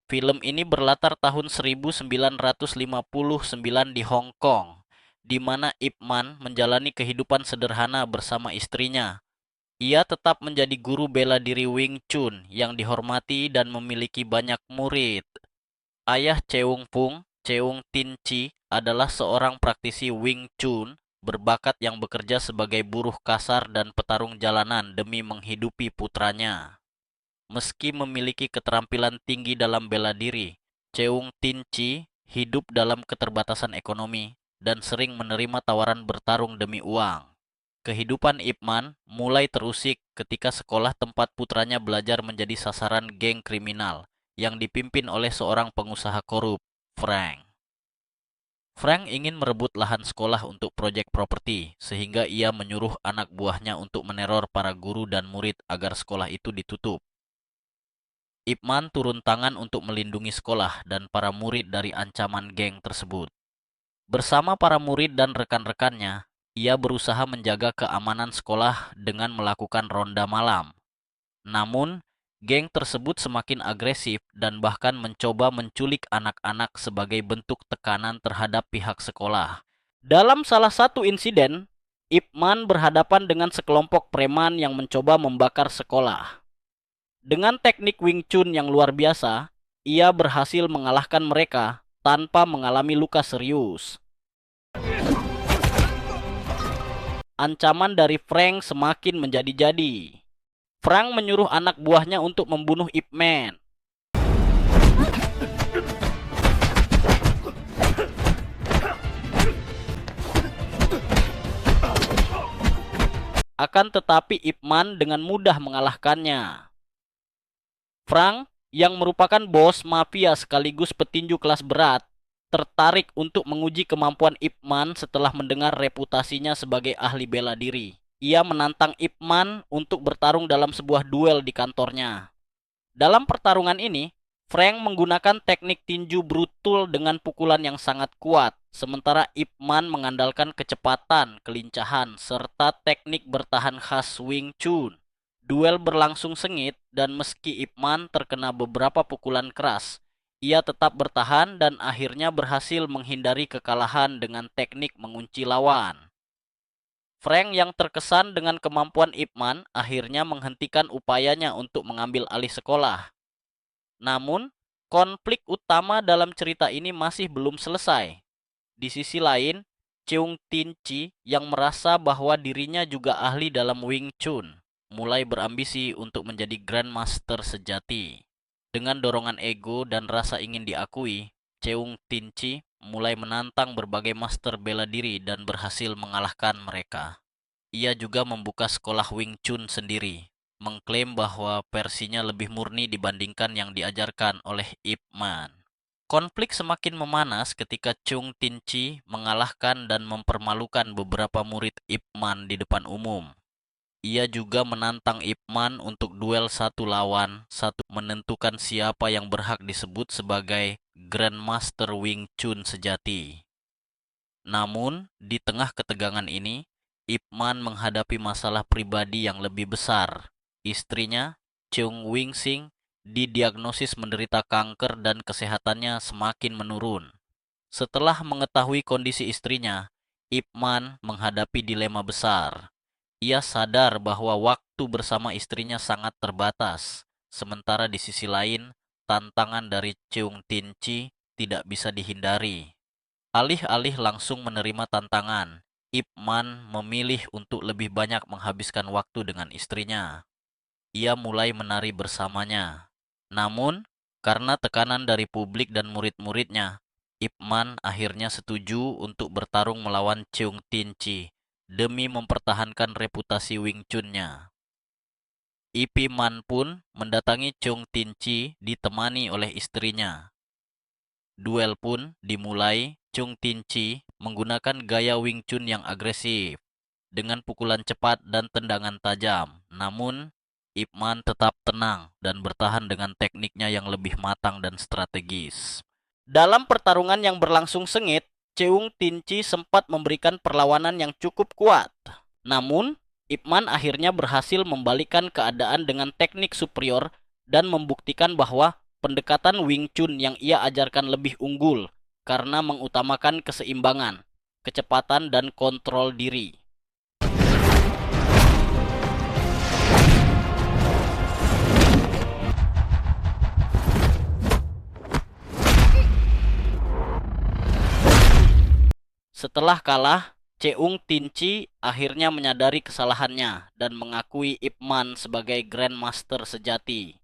Film ini berlatar tahun 1959 di Hong Kong, di mana Ip Man menjalani kehidupan sederhana bersama istrinya. Ia tetap menjadi guru bela diri Wing Chun yang dihormati dan memiliki banyak murid. Ayah Cheung Pung, Cheung Tin Chi, adalah seorang praktisi Wing Chun berbakat yang bekerja sebagai buruh kasar dan petarung jalanan demi menghidupi putranya. Meski memiliki keterampilan tinggi dalam bela diri, Cheung Tin Chi hidup dalam keterbatasan ekonomi dan sering menerima tawaran bertarung demi uang. Kehidupan Ip Man mulai terusik ketika sekolah tempat putranya belajar menjadi sasaran geng kriminal yang dipimpin oleh seorang pengusaha korup, Frank. Frank ingin merebut lahan sekolah untuk proyek properti, sehingga ia menyuruh anak buahnya untuk meneror para guru dan murid agar sekolah itu ditutup. Ip Man turun tangan untuk melindungi sekolah dan para murid dari ancaman geng tersebut. Bersama para murid dan rekan-rekannya, ia berusaha menjaga keamanan sekolah dengan melakukan ronda malam. Namun, geng tersebut semakin agresif dan bahkan mencoba menculik anak-anak sebagai bentuk tekanan terhadap pihak sekolah. Dalam salah satu insiden, Ip Man berhadapan dengan sekelompok preman yang mencoba membakar sekolah. Dengan teknik Wing Chun yang luar biasa, ia berhasil mengalahkan mereka tanpa mengalami luka serius. Ancaman dari Frank semakin menjadi-jadi. Frank menyuruh anak buahnya untuk membunuh Ip Man. Akan tetapi Ip Man dengan mudah mengalahkannya. Frank, yang merupakan bos mafia sekaligus petinju kelas berat, tertarik untuk menguji kemampuan Ip Man setelah mendengar reputasinya sebagai ahli bela diri. Ia menantang Ip Man untuk bertarung dalam sebuah duel di kantornya. Dalam pertarungan ini, Frank menggunakan teknik tinju brutal dengan pukulan yang sangat kuat, sementara Ip Man mengandalkan kecepatan, kelincahan, serta teknik bertahan khas Wing Chun. Duel berlangsung sengit dan meski Ip Man terkena beberapa pukulan keras, ia tetap bertahan dan akhirnya berhasil menghindari kekalahan dengan teknik mengunci lawan. Frank yang terkesan dengan kemampuan Ip Man akhirnya menghentikan upayanya untuk mengambil alih sekolah. Namun, konflik utama dalam cerita ini masih belum selesai. Di sisi lain, Cheung Tin Chi yang merasa bahwa dirinya juga ahli dalam Wing Chun, mulai berambisi untuk menjadi Grandmaster sejati. Dengan dorongan ego dan rasa ingin diakui, Cheung Tin Chi mulai menantang berbagai master bela diri dan berhasil mengalahkan mereka. Ia juga membuka sekolah Wing Chun sendiri, mengklaim bahwa versinya lebih murni dibandingkan yang diajarkan oleh Ip Man. Konflik semakin memanas ketika Chung Tin Chi mengalahkan dan mempermalukan beberapa murid Ip Man di depan umum. Ia juga menantang Ip Man untuk duel satu lawan satu menentukan siapa yang berhak disebut sebagai Grandmaster Wing Chun sejati. Namun, di tengah ketegangan ini, Ip Man menghadapi masalah pribadi yang lebih besar. Istrinya, Chung Wing Sing, didiagnosis menderita kanker dan kesehatannya semakin menurun. Setelah mengetahui kondisi istrinya, Ip Man menghadapi dilema besar. Ia sadar bahwa waktu bersama istrinya sangat terbatas, sementara di sisi lain, tantangan dari Chung Tin Chi tidak bisa dihindari. Alih-alih langsung menerima tantangan, Ip Man memilih untuk lebih banyak menghabiskan waktu dengan istrinya. Ia mulai menari bersamanya. Namun, karena tekanan dari publik dan murid-muridnya, Ip Man akhirnya setuju untuk bertarung melawan Cheung Tin Chi demi mempertahankan reputasi Wing Chun-nya. Ip Man pun mendatangi Cheung Tin Chi ditemani oleh istrinya. Duel pun dimulai. Chung Tin Chi menggunakan gaya Wing Chun yang agresif dengan pukulan cepat dan tendangan tajam. Namun, Ip Man tetap tenang dan bertahan dengan tekniknya yang lebih matang dan strategis. Dalam pertarungan yang berlangsung sengit, Cheung Tin Chi sempat memberikan perlawanan yang cukup kuat. Namun, Ip Man akhirnya berhasil membalikkan keadaan dengan teknik superior dan membuktikan bahwa pendekatan Wing Chun yang ia ajarkan lebih unggul karena mengutamakan keseimbangan, kecepatan, dan kontrol diri. Setelah kalah, Cheung Tinci akhirnya menyadari kesalahannya dan mengakui Ip Man sebagai Grandmaster sejati.